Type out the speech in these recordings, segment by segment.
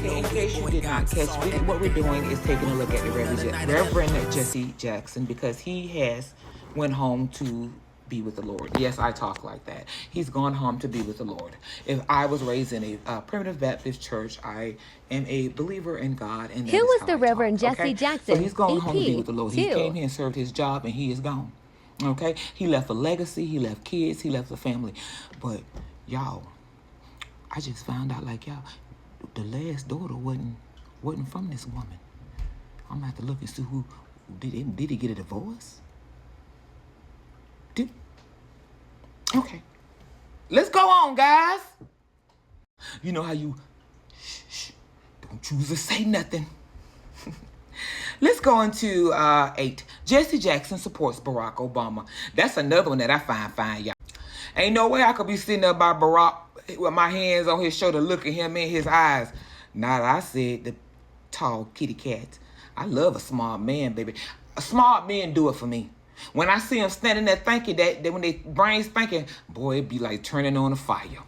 Okay, in case you did not catch, what we're doing is taking a look at the Reverend Jessie Jackson, because he has went home to be with the Lord. Yes, I talk like that. He's gone home to be with the Lord. If I was raised in a primitive Baptist church, I am a believer in God, and that Who is was how the I Reverend talk. Jessie Okay, Jackson? so he's gone home to be with the Lord. He came EP2. here and served his job, and he is gone. Okay, he left a legacy. He left kids. He left a family. But y'all, I just found out, like, y'all, the last daughter wasn't from this woman. I'm gonna have to look and see who did he get a divorce? Okay, let's go on, guys. You know how you don't choose to say nothing. Let's go into 8. Jessie Jackson supports Barack Obama. That's another one that I find fine, y'all. Ain't no way I could be sitting there by Barack with my hands on his shoulder, looking him in his eyes. Not I said the tall kitty cat. I love a smart man, baby. A smart man do it for me. When I see him standing there thinking that when they brains thinking, boy, it be like turning on a fire.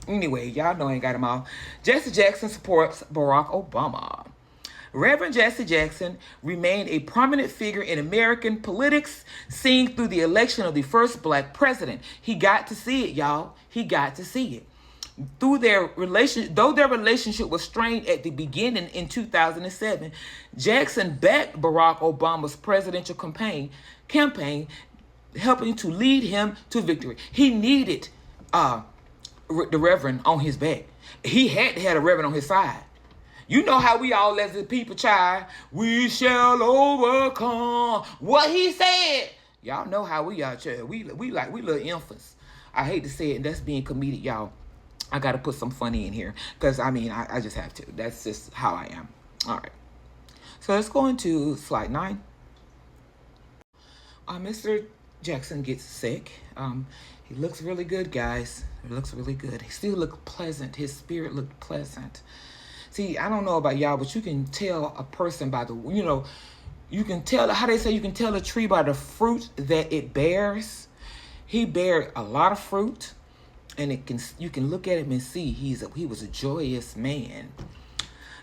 Anyway, y'all know I ain't got him all. Jessie Jackson supports Barack Obama. Reverend Jessie Jackson remained a prominent figure in American politics, seen through the election of the first black president. He got to see it, y'all. He got to see it. Though their relationship was strained at the beginning in 2007, Jackson backed Barack Obama's presidential campaign, helping to lead him to victory. He needed the Reverend on his back. He had to have a Reverend on his side. You know how we all, as the people, child, we shall overcome. What he said. Y'all know how we are, child. We little infants. I hate to say it, and that's being comedic, y'all. I got to put some funny in here, because, I mean, I just have to. That's just how I am. All right. So let's go into slide 9. Mr. Jackson gets sick. He looks really good, guys. He looks really good. He still looked pleasant. His spirit looked pleasant. See, I don't know about y'all, but you can tell a person by the, you can tell, how they say, you can tell a tree by the fruit that it bears. He bared a lot of fruit, and you can look at him and see he was a joyous man.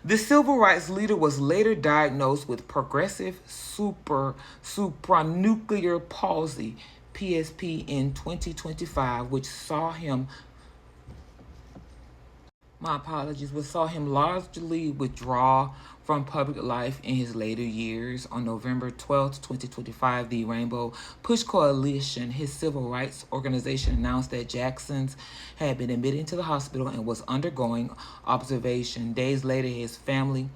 The civil rights leader was later diagnosed with progressive supranuclear palsy, PSP, in 2025, which saw him largely withdraw from public life in his later years. On November 12, 2025, the Rainbow Push Coalition, his civil rights organization, announced that Jackson's had been admitted to the hospital and was undergoing observation. Days later, his family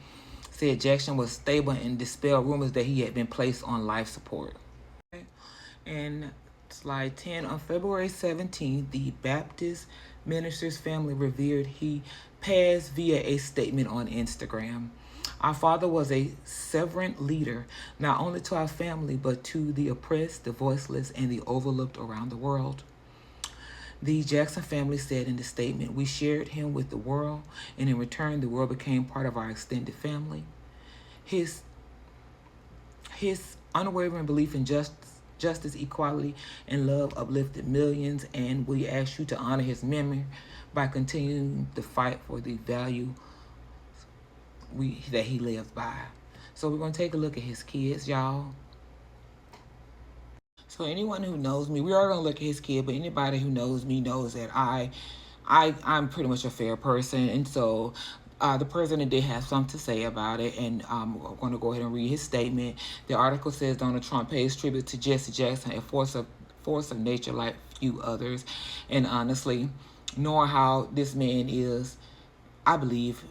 said Jackson was stable and dispelled rumors that he had been placed on life support. And slide 10, on February 17th, the Baptist minister's family revered he passed via a statement on Instagram. Our father was a severant leader, not only to our family, but to the oppressed, the voiceless, and the overlooked around the world. The Jackson family said in the statement, we shared him with the world, and in return, the world became part of our extended family. His unwavering belief in justice, equality, and love uplifted millions, and we ask you to honor his memory by continuing to fight for the value that he lives by. So we're going to take a look at his kids, y'all. So anyone who knows me, we are going to look at his kid, but anybody who knows me knows that I'm pretty much a fair person, and so the president did have something to say about it, and I'm going to go ahead and read his statement. The article says Donald Trump pays tribute to Jessie Jackson, a force of nature like few others. And honestly, knowing how this man is, I believe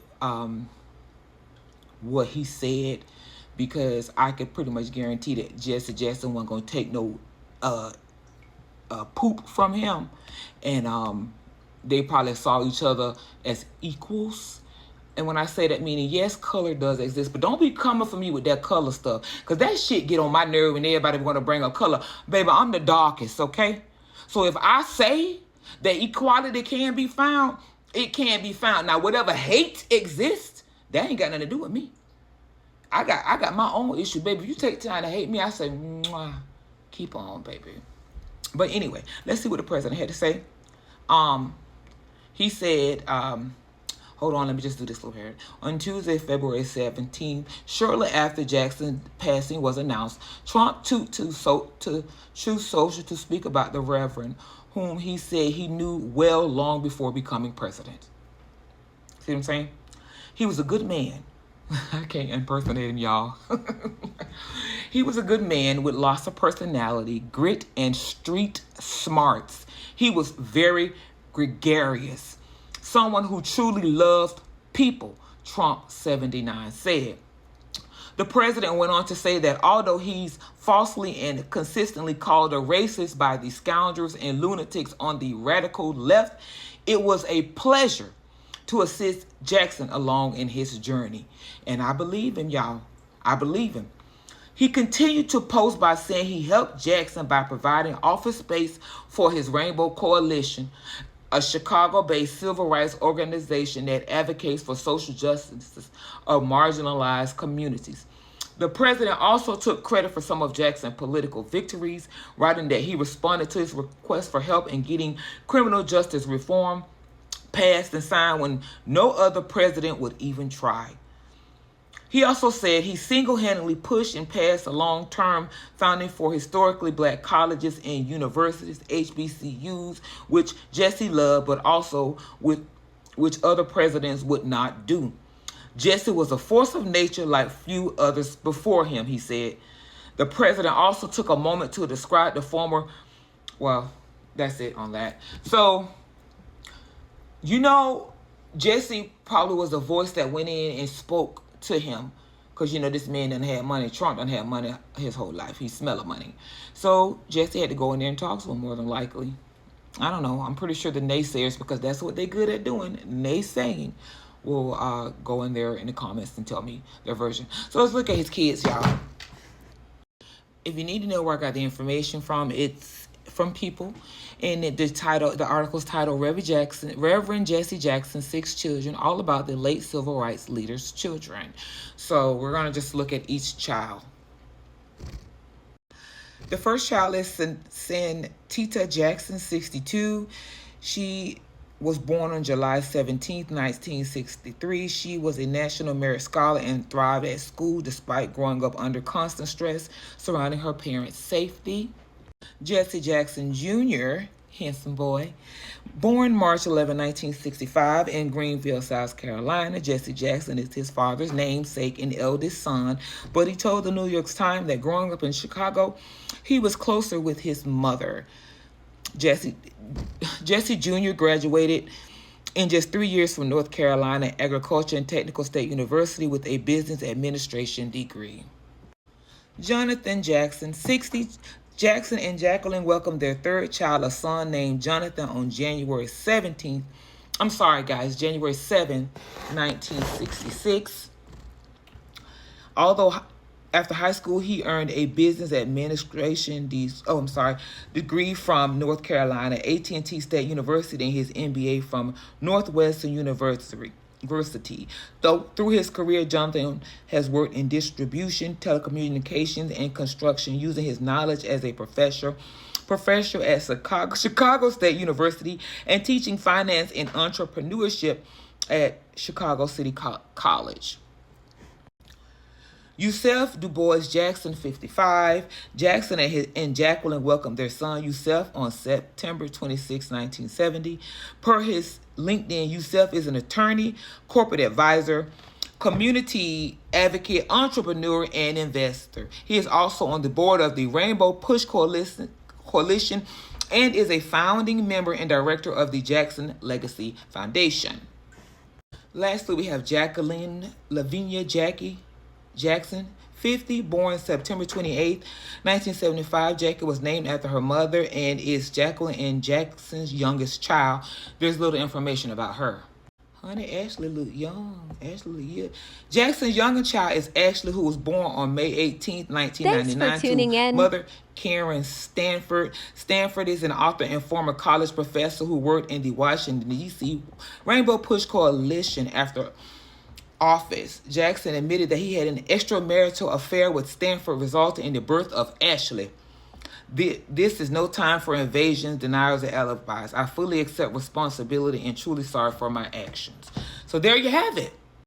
what he said, because I could pretty much guarantee that Jessie Jackson wasn't going to take no poop from him, and they probably saw each other as equals. And when I say that, meaning, yes, color does exist, but don't be coming for me with that color stuff, because that shit get on my nerve and everybody want to bring up color. Baby, I'm the darkest, okay? So if I say that equality can be found, it can be found. Now, whatever hate exists, that ain't got nothing to do with me. I got my own issue, baby. If you take time to hate me, I say, mwah, keep on, baby. But anyway, let's see what the president had to say. He said, Hold on, let me just do this little here. On Tuesday, February 17th, shortly after Jackson's passing was announced, Trump took to Truth Social to speak about the Reverend, whom he said he knew well long before becoming president. See what I'm saying? He was a good man. I can't impersonate him, y'all. He was a good man with lots of personality, grit, and street smarts. He was very gregarious. Someone who truly loved people, Trump 79 said. The president went on to say that although he's falsely and consistently called a racist by the scoundrels and lunatics on the radical left, it was a pleasure to assist Jackson along in his journey. And I believe him, y'all. I believe him. He continued to post by saying he helped Jackson by providing office space for his Rainbow Coalition, a Chicago-based civil rights organization that advocates for social justice of marginalized communities. The president also took credit for some of Jackson's political victories, writing that he responded to his request for help in getting criminal justice reform passed and signed when no other president would even try. He also said he single-handedly pushed and passed a long-term funding for historically black colleges and universities, HBCUs, which Jessie loved, but also which other presidents would not do. Jessie was a force of nature like few others before him, he said. The president also took a moment to describe the former, well, that's it on that. So, you know, Jessie probably was the voice that went in and spoke to him, because you know this man done had money. Trump done had money his whole life. He smelled money. So Jessie had to go in there and talk to him, more than likely. I don't know. I'm pretty sure the naysayers, because that's what they're good at doing, naysaying, will go in there in the comments and tell me their version. So let's look at his kids, y'all. If you need to know where I got the information from, it's from People. And the article's titled Reverend Jessie Jackson, 6 Children, all about the late civil rights leader's children. So we're going to just look at each child. The first child is Santita Jackson, 62. She was born on July 17th, 1963. She was a National Merit Scholar and thrived at school despite growing up under constant stress surrounding her parents' safety. Jessie Jackson Jr., handsome boy, born March 11, 1965 in Greenville, South Carolina. Jessie Jackson is his father's namesake and eldest son, but he told the New York Times that growing up in Chicago, he was closer with his mother. Jessie Jr. graduated in just 3 years from North Carolina Agriculture and Technical State University with a business administration degree. Jonathan Jackson, 60. Jackson and Jacqueline welcomed their third child, a son named Jonathan, on January 7, 1966. Although after high school, he earned a business administration degree from North Carolina A&T State University and his MBA from Northwestern University. Though through his career, Jonathan has worked in distribution, telecommunications, and construction, using his knowledge as a professor at Chicago State University and teaching finance and entrepreneurship at Chicago City College. Yusef DuBois Jackson, 55. Jackson and Jacqueline welcomed their son, Yusef, on September 26, 1970. Per his LinkedIn, Yusef is an attorney, corporate advisor, community advocate, entrepreneur, and investor. He is also on the board of the Rainbow Push Coalition and is a founding member and director of the Jackson Legacy Foundation. Lastly, we have Jacqueline Lavinia Jackie Jackson, 50, born September 28, 1975. Jackie was named after her mother and is Jacqueline and Jackson's youngest child. There's little information about her. Honey, Ashley look young. Jackson's youngest child is Ashley, who was born on May 18, 1999. Thanks for tuning in. Mother Karen Stanford. Stanford is an author and former college professor who worked in the Washington, D.C. Rainbow Push Coalition after office. Jackson admitted that he had an extramarital affair with Stanford, resulting in the birth of Ashley. This is no time for invasions, denials, or alibis. I fully accept responsibility and truly sorry for my actions. So there you have it.